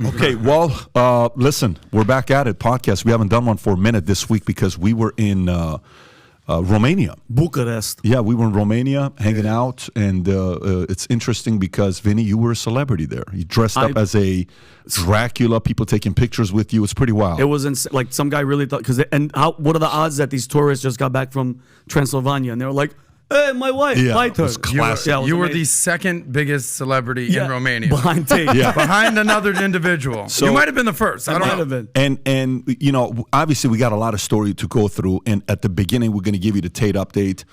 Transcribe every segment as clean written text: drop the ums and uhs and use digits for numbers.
Okay, well, listen, we're back at it, podcast. We haven't done one for a minute this week because we were in Romania. Bucharest. Yeah, we were in Romania hanging out, and it's interesting because, Vinny, you were a celebrity there. You dressed up as a Dracula, people taking pictures with you. It's pretty wild. It was like some guy really thought, what are the odds that these tourists just got back from Transylvania and they were like, hey, my wife, my turn. You were the second biggest celebrity in Romania. Behind Tate. Behind another individual. So, you might have been the first. I don't know. And you know, obviously we got a lot of story to go through. And at the beginning, we're going to give you the Tate update.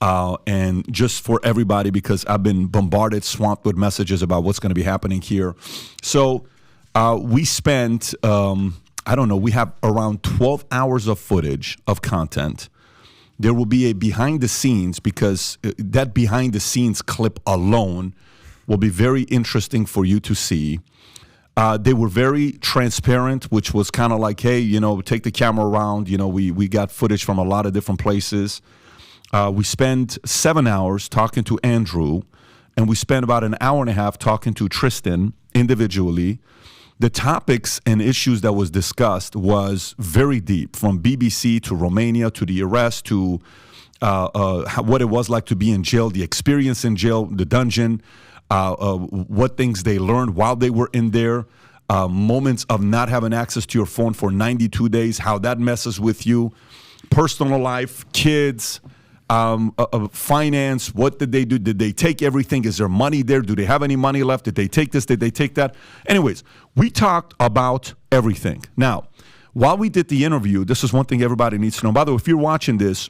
And just for everybody, because I've been bombarded, swamped with messages about what's going to be happening here. So we spent, I don't know, we have around 12 hours of footage of content. There will be a behind the scenes, because that behind the scenes clip alone will be very interesting for you to see. They were very transparent, which was kind of like, hey, you know, take the camera around. You know, we got footage from a lot of different places. We spent 7 hours talking to Andrew, and we spent about an hour and a half talking to Tristan individually. The topics and issues that was discussed was very deep, from BBC to Romania to the arrest to what it was like to be in jail, the experience in jail, the dungeon, what things they learned while they were in there, moments of not having access to your phone for 92 days, how that messes with you, personal life, kids, finance. What did they do? Did they take everything? Is there money there? Do they have any money left? Did they take this? Did they take that? Anyways, we talked about everything. Now, while we did the interview, this is one thing everybody needs to know. By the way, if you're watching this,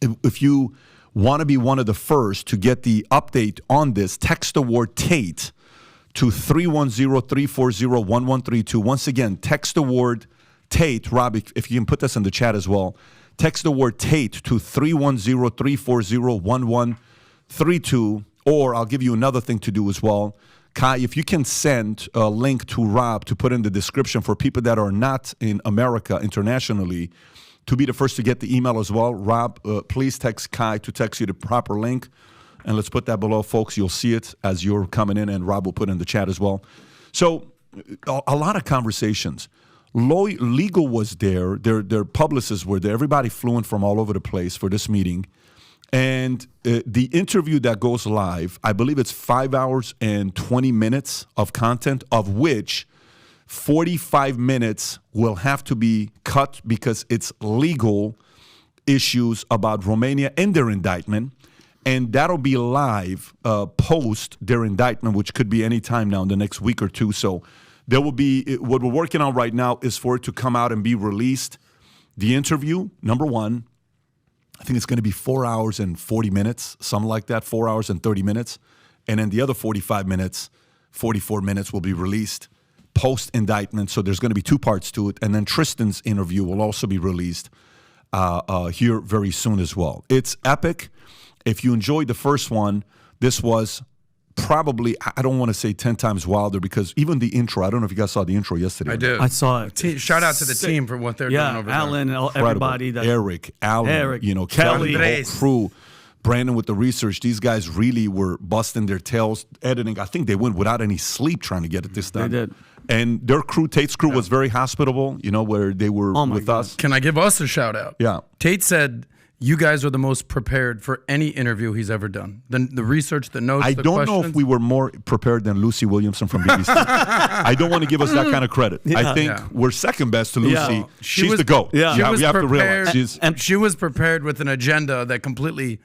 if you want to be one of the first to get the update on this, text the word Tate to 310-340-1132. Once again, text the word Tate. Rob, if you can put this in the chat as well. Text the word Tate to 310-340-1132, or I'll give you another thing to do as well. Kai, if you can send a link to Rob to put in the description for people that are not in America internationally, to be the first to get the email as well. Rob, please text Kai to text you the proper link, and let's put that below, folks. You'll see it as you're coming in, and Rob will put in the chat as well. So a lot of conversations. Legal was there. Their publicists were there. Everybody flew in from all over the place for this meeting. And the interview that goes live, I believe it's 5 hours and 20 minutes of content, of which 45 minutes will have to be cut because it's legal issues about Romania and their indictment. And that'll be live post their indictment, which could be any time now in the next week or two. So there will be, what we're working on right now is for it to come out and be released. The interview, number one, I think it's going to be 4 hours and 40 minutes, something like that, 4 hours and 30 minutes. And then the other 45 minutes, 44 minutes will be released post-indictment. So there's going to be two parts to it. And then Tristan's interview will also be released here very soon as well. It's epic. If you enjoyed the first one, this was probably, I don't want to say 10 times wilder, because even the intro, I don't know if you guys saw the intro yesterday. I did. I saw it. Shout out to the team for what they're doing over there. Alan and everybody. Eric, Alan, you know, Kelly, the whole crew, Brandon with the research. These guys really were busting their tails editing. I think they went without any sleep trying to get it this done. They did. And their crew, Tate's crew, was very hospitable, you know, where they were with us. Can I give us a shout out? Yeah. Tate said, you guys are the most prepared for any interview he's ever done. The research, the notes, I don't know if we were more prepared than Lucy Williamson from BBC. I don't want to give us that kind of credit. I think we're second best to Lucy. She's the GOAT. Yeah. We have to realize. She was prepared with an agenda that completely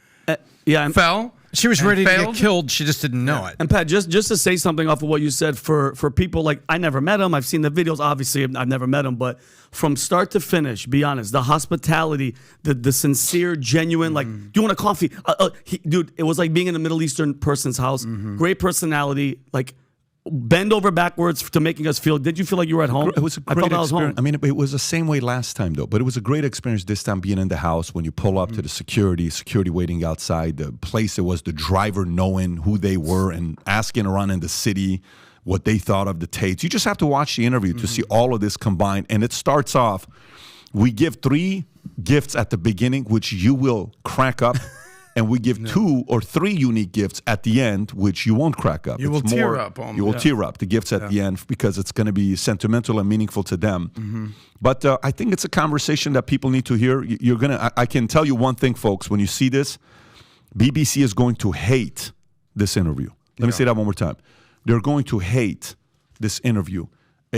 fell. She was ready to get killed. She just didn't know it. And Pat, just to say something off of what you said, for people like, I never met him. I've seen the videos. Obviously, I've never met him. But from start to finish, be honest, the hospitality, the sincere, genuine, like, do you want a coffee? Dude, it was like being in a Middle Eastern person's house. Great personality, like, bend over backwards to making us feel. Did you feel like you were at home? It was a great experience. I mean, it was the same way last time, though. But it was a great experience this time, being in the house when you pull up to the security waiting outside the place. It was the driver knowing who they were and asking around in the city what they thought of the Tates. You just have to watch the interview to see all of this combined. And it starts off, we give 3 gifts at the beginning, which you will crack up. and we give 2 or 3 unique gifts at the end, which you won't crack up. You will tear up almost. You will tear up, the gifts at the end, because it's going to be sentimental and meaningful to them. Mm-hmm. But I think it's a conversation that people need to hear. I can tell you one thing, folks. When you see this, BBC is going to hate this interview. Let me say that one more time. They're going to hate this interview.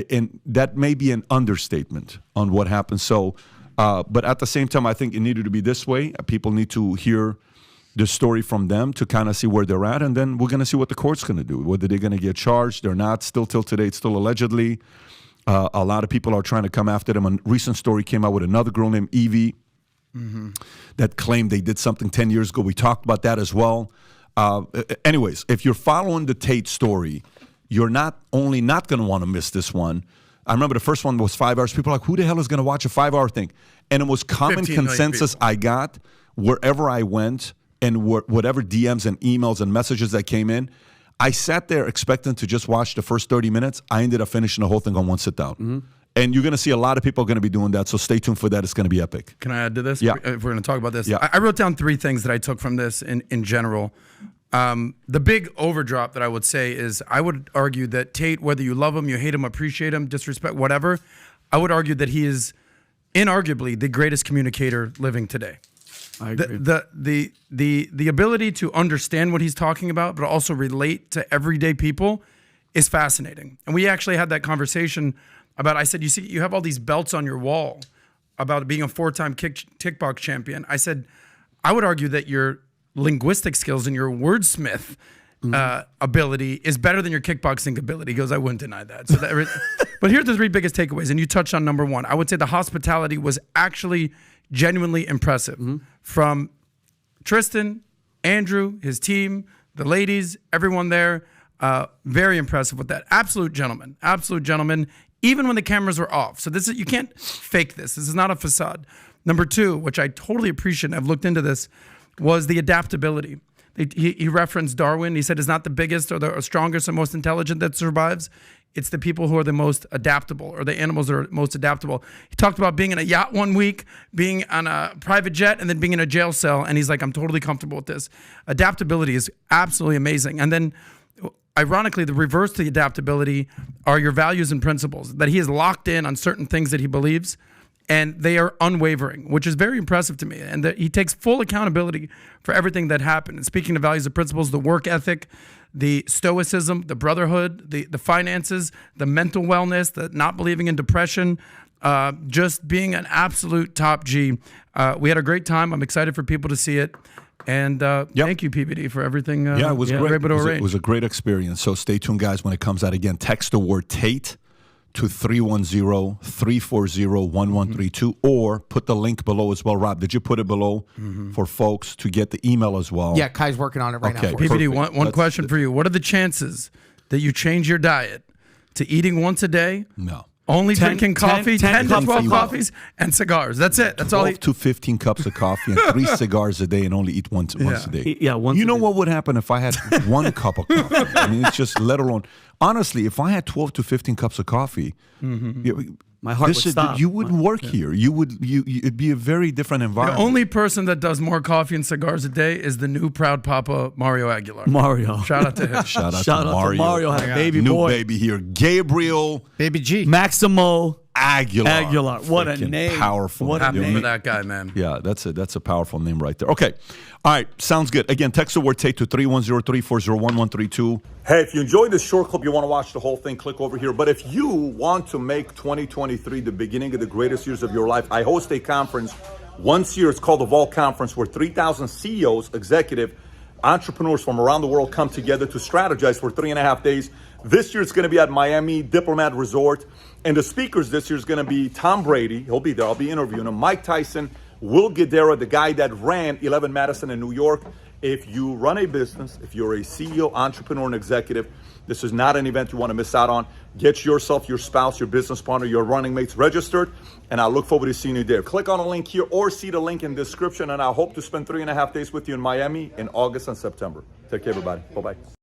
And that may be an understatement on what happened. So, but at the same time, I think it needed to be this way. People need to hear the story from them to kind of see where they're at. And then we're going to see what the court's going to do. Whether they're going to get charged or not. Still till today, it's still allegedly. A lot of people are trying to come after them. A recent story came out with another girl named Evie that claimed they did something 10 years ago. We talked about that as well. Anyways, if you're following the Tate story, you're not only not going to want to miss this one. I remember the first one was 5 hours. People are like, who the hell is going to watch a 5-hour thing? And it was common consensus I got wherever I went and whatever DMs and emails and messages that came in. I sat there expecting to just watch the first 30 minutes. I ended up finishing the whole thing on one sit down. Mm-hmm. And you're going to see a lot of people are going to be doing that. So stay tuned for that. It's going to be epic. Can I add to this? Yeah. If we're going to talk about this. Yeah. I wrote down 3 things that I took from this in general. The big overdrop that I would say is I would argue that Tate, whether you love him, you hate him, appreciate him, disrespect, whatever, I would argue that he is inarguably the greatest communicator living today. I agree. The ability to understand what he's talking about, but also relate to everyday people is fascinating. And we actually had that conversation about, I said, you have all these belts on your wall about being a 4-time kickbox champion. I said, I would argue that your linguistic skills and your wordsmith ability is better than your kickboxing ability. He goes, I wouldn't deny that. So but here are the 3 biggest takeaways, and you touched on number 1. I would say the hospitality was actually genuinely impressive from Tristan, Andrew, his team, the ladies, everyone there. Very impressive with that. Absolute gentleman, even when the cameras were off. So you can't fake this. This is not a facade. Number 2, which I totally appreciate, and I've looked into this, was the adaptability. He referenced Darwin. He said it's not the biggest or the strongest or most intelligent that survives. It's the people who are the most adaptable, or the animals that are most adaptable. He talked about being in a yacht one week, being on a private jet, and then being in a jail cell. And he's like, I'm totally comfortable with this. Adaptability is absolutely amazing. And then, ironically, the reverse to the adaptability are your values and principles, that he is locked in on certain things that he believes, and they are unwavering, which is very impressive to me. And that he takes full accountability for everything that happened. And speaking of values and principles, the work ethic, the stoicism, the brotherhood, the finances, the mental wellness, the not believing in depression, just being an absolute top G. We had a great time. I'm excited for people to see it. And thank you, PBD, for everything. It was great. It was a great experience. So stay tuned, guys, when it comes out again. Text the word Tate to 310-340-1132, or put the link below as well. Rob, did you put it below for folks to get the email as well? Yeah, Kai's working on it right now. PBD, one question for you. What are the chances that you change your diet to eating once a day? No. Only drinking coffee, 10 to 12 coffees, and cigars. That's it. That's all. 12 to 15 cups of coffee and 3 cigars a day, and only eat once a day. Yeah, once. You know what would happen if I had 1 cup of coffee? I mean, it's just, let alone. Honestly, if I had 12 to 15 cups of coffee, my heart would stop. You wouldn't work here. It'd be a very different environment. The only person that does more coffee and cigars a day is the new proud papa, Mario Aguilar. Shout out to him. Shout out to Mario. Had a baby new boy. Baby here. Gabriel. Baby G. Maximo Aguilar. What a name. Powerful. What a Happy name. for that guy, man. Yeah, that's a powerful name right there. Okay. All right. Sounds good. Again, text the word Tate to 310-340-1132. Hey, if you enjoyed this short clip, you want to watch the whole thing, click over here. But if you want to make 2023 the beginning of the greatest years of your life, I host a conference once a year. It's called the Vault Conference, where 3,000 CEOs, executive, entrepreneurs from around the world come together to strategize for 3.5 days. This year it's going to be at Miami Diplomat Resort. And the speakers this year is going to be Tom Brady. He'll be there. I'll be interviewing him. Mike Tyson, Will Guidara, the guy that ran 11 Madison in New York. If you run a business, if you're a CEO, entrepreneur, and executive, this is not an event you want to miss out on. Get yourself, your spouse, your business partner, your running mates registered, and I look forward to seeing you there. Click on the link here or see the link in the description, and I hope to spend 3.5 days with you in Miami in August and September. Take care, everybody. Bye-bye.